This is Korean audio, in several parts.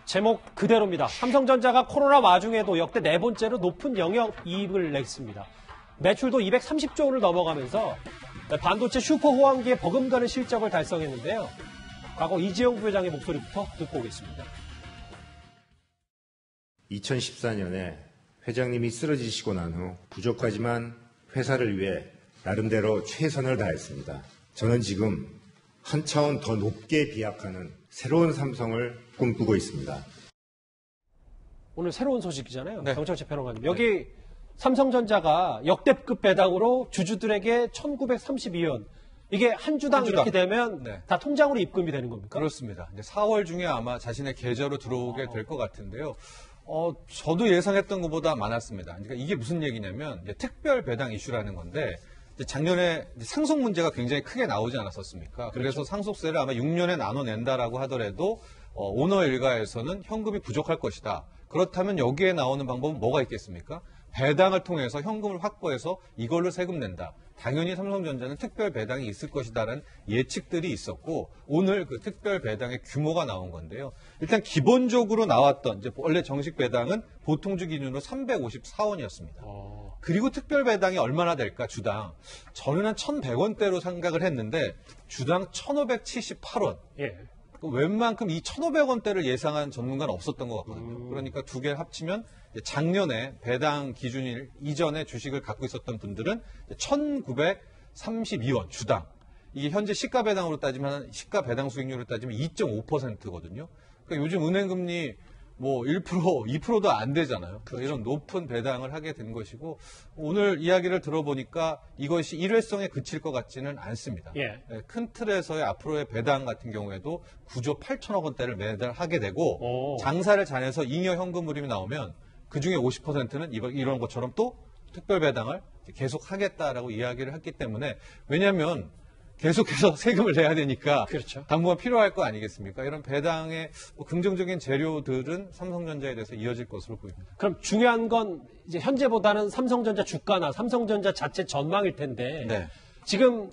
제목 그대로입니다. 삼성전자가 코로나 와중에도 역대 네 번째로 높은 영업이익을 냈습니다. 매출도 230조 원을 넘어가면서 반도체 슈퍼 호황기에 버금가는 실적을 달성했는데요. 과거 이재용 부회장의 목소리부터 듣고 오겠습니다. 2014년에 회장님이 쓰러지시고 난 후 부족하지만 회사를 위해 나름대로 최선을 다했습니다. 저는 지금 한 차원 더 높게 비약하는 새로운 삼성을 꿈꾸고 있습니다. 오늘 새로운 소식이잖아요. 네. 정철재 평론가님. 여기 삼성전자가 역대급 배당으로 주주들에게 1,932원. 이게 한 주당 이렇게 되면 네. 다 통장으로 입금이 되는 겁니까? 그렇습니다. 이제 4월 중에 아마 자신의 계좌로 들어오게 될 것 같은데요. 저도 예상했던 것보다 많았습니다. 그러니까 이게 무슨 얘기냐면 이제 특별 배당 이슈라는 건데 이제 작년에 상속 문제가 굉장히 크게 나오지 않았었습니까? 그래서 그렇죠. 상속세를 아마 6년에 나눠낸다라고 하더라도 오너 일가에서는 현금이 부족할 것이다. 그렇다면 여기에 나오는 방법은 뭐가 있겠습니까? 배당을 통해서 현금을 확보해서 이걸로 세금 낸다. 당연히 삼성전자는 특별 배당이 있을 것이다라는 예측들이 있었고 오늘 그 특별 배당의 규모가 나온 건데요. 일단 기본적으로 나왔던 이제 원래 정식 배당은 보통주 기준으로 354원이었습니다. 그리고 특별 배당이 얼마나 될까 주당. 저는 한 1,100원대로 생각을 했는데 주당 1,578원. 예. 웬만큼 이 1,500원대를 예상한 전문가는 없었던 것 같거든요. 그러니까 두 개를 합치면 작년에 배당 기준일 이전에 주식을 갖고 있었던 분들은 1,932원 주당. 이게 현재 시가 배당으로 따지면 시가 배당 수익률로 따지면 2.5%거든요. 그러니까 요즘 은행금리 뭐 1%, 2%도 안 되잖아요. 그래서 이런 높은 배당을 하게 된 것이고 오늘 이야기를 들어보니까 이것이 일회성에 그칠 것 같지는 않습니다. 예. 큰 틀에서의 앞으로의 배당 같은 경우에도 9조 8천억 원대를 매달 하게 되고 장사를 잘해서 잉여 현금 흐름이 나오면 그중에 50%는 이런 것처럼 또 특별 배당을 계속 하겠다라고 이야기를 했기 때문에 왜냐하면 계속해서 세금을 내야 되니까 그렇죠. 당분간 필요할 거 아니겠습니까? 이런 배당의 긍정적인 재료들은 삼성전자에 대해서 이어질 것으로 보입니다. 그럼 중요한 건 이제 현재보다는 삼성전자 주가나 삼성전자 자체 전망일 텐데 네. 지금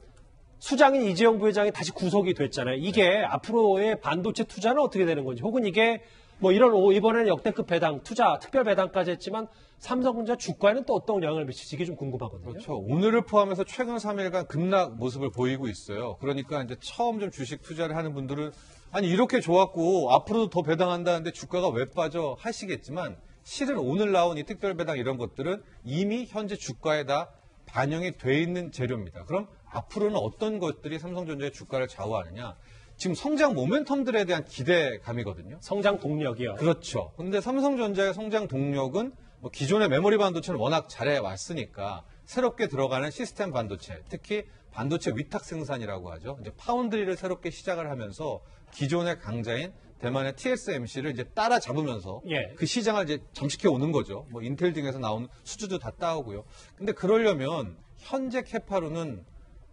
수장인 이재용 부회장이 다시 구속이 됐잖아요. 이게 앞으로의 반도체 투자는 어떻게 되는 건지 혹은 이게 뭐 이번에는 역대급 배당, 투자, 특별 배당까지 했지만 삼성전자 주가에는 또 어떤 영향을 미칠지 이게 좀 궁금하거든요. 그렇죠. 오늘을 포함해서 최근 3일간 급락 모습을 보이고 있어요. 그러니까 이제 처음 좀 주식 투자를 하는 분들은 아니 이렇게 좋았고 앞으로도 더 배당한다는데 주가가 왜 빠져 하시겠지만 실은 오늘 나온 이 특별 배당 이런 것들은 이미 현재 주가에 다 반영이 돼 있는 재료입니다. 그럼 앞으로는 어떤 것들이 삼성전자의 주가를 좌우하느냐? 지금 성장 모멘텀들에 대한 기대감이거든요. 성장 동력이요. 그렇죠. 근데 삼성전자의 성장 동력은 뭐 기존의 메모리 반도체는 워낙 잘해왔으니까 새롭게 들어가는 시스템 반도체, 특히 반도체 위탁 생산이라고 하죠. 이제 파운드리를 새롭게 시작을 하면서 기존의 강자인 대만의 TSMC를 이제 따라잡으면서 예. 그 시장을 이제 잠식해 오는 거죠. 뭐 인텔 등에서 나오는 수주도 다 따오고요. 근데 그러려면 현재 캐파로는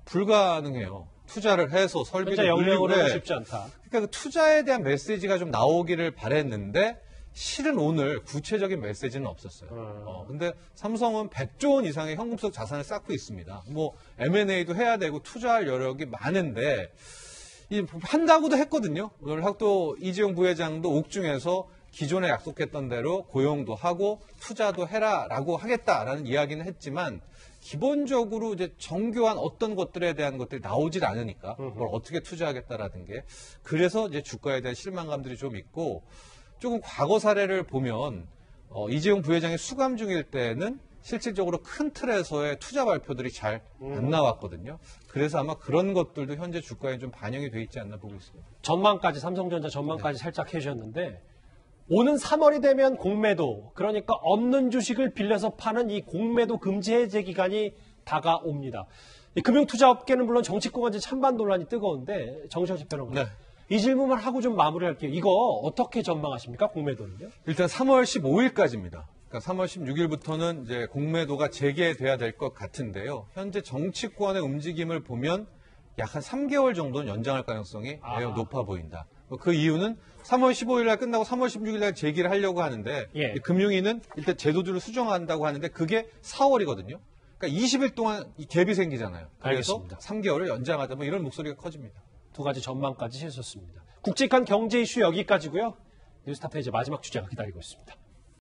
불가능해요. 투자를 해서 설비를 영역으로는 쉽지 않다. 그러니까 그 투자에 대한 메시지가 좀 나오기를 바랬는데 실은 오늘 구체적인 메시지는 없었어요. 근데 삼성은 100조 원 이상의 현금 속 자산을 쌓고 있습니다. 뭐 M&A도 해야 되고 투자할 여력이 많은데 한다고도 했거든요. 오늘 또 이재용 부회장도 옥중에서 기존에 약속했던 대로 고용도 하고 투자도 해라라고 하겠다라는 이야기는 했지만 기본적으로 이제 정교한 어떤 것들에 대한 것들이 나오질 않으니까 그걸 어떻게 투자하겠다라는 게 그래서 이제 주가에 대한 실망감들이 좀 있고 조금 과거 사례를 보면 이재용 부회장이 수감 중일 때는 실질적으로 큰 틀에서의 투자 발표들이 잘 안 나왔거든요. 그래서 아마 그런 것들도 현재 주가에 좀 반영이 돼 있지 않나 보고 있습니다. 전망까지 삼성전자 전망까지 살짝 해주셨는데 오는 3월이 되면 공매도 그러니까 없는 주식을 빌려서 파는 이 공매도 금지 해제 기간이 다가옵니다. 이 금융투자업계는 물론 정치권과 찬반 논란이 뜨거운데 정철재 평론가 네. 이 질문만 하고 좀 마무리할게요. 이거 어떻게 전망하십니까? 공매도는요? 일단 3월 15일까지입니다. 그러니까 3월 16일부터는 이제 공매도가 재개돼야 될 것 같은데요. 현재 정치권의 움직임을 보면 약 한 3개월 정도는 연장할 가능성이 매우 높아 보인다. 그 이유는 3월 15일 날 끝나고 3월 16일 날 재기를 하려고 하는데 예. 금융위는 일단 제도주를 수정한다고 하는데 그게 4월이거든요. 그러니까 20일 동안 이 갭이 생기잖아요. 그래서 알겠습니다. 3개월을 연장하자 뭐 이런 목소리가 커집니다. 두 가지 전망까지 해주셨습니다. 굵직한 경제 이슈 여기까지고요. 뉴스타파 이제 마지막 주제가 기다리고 있습니다.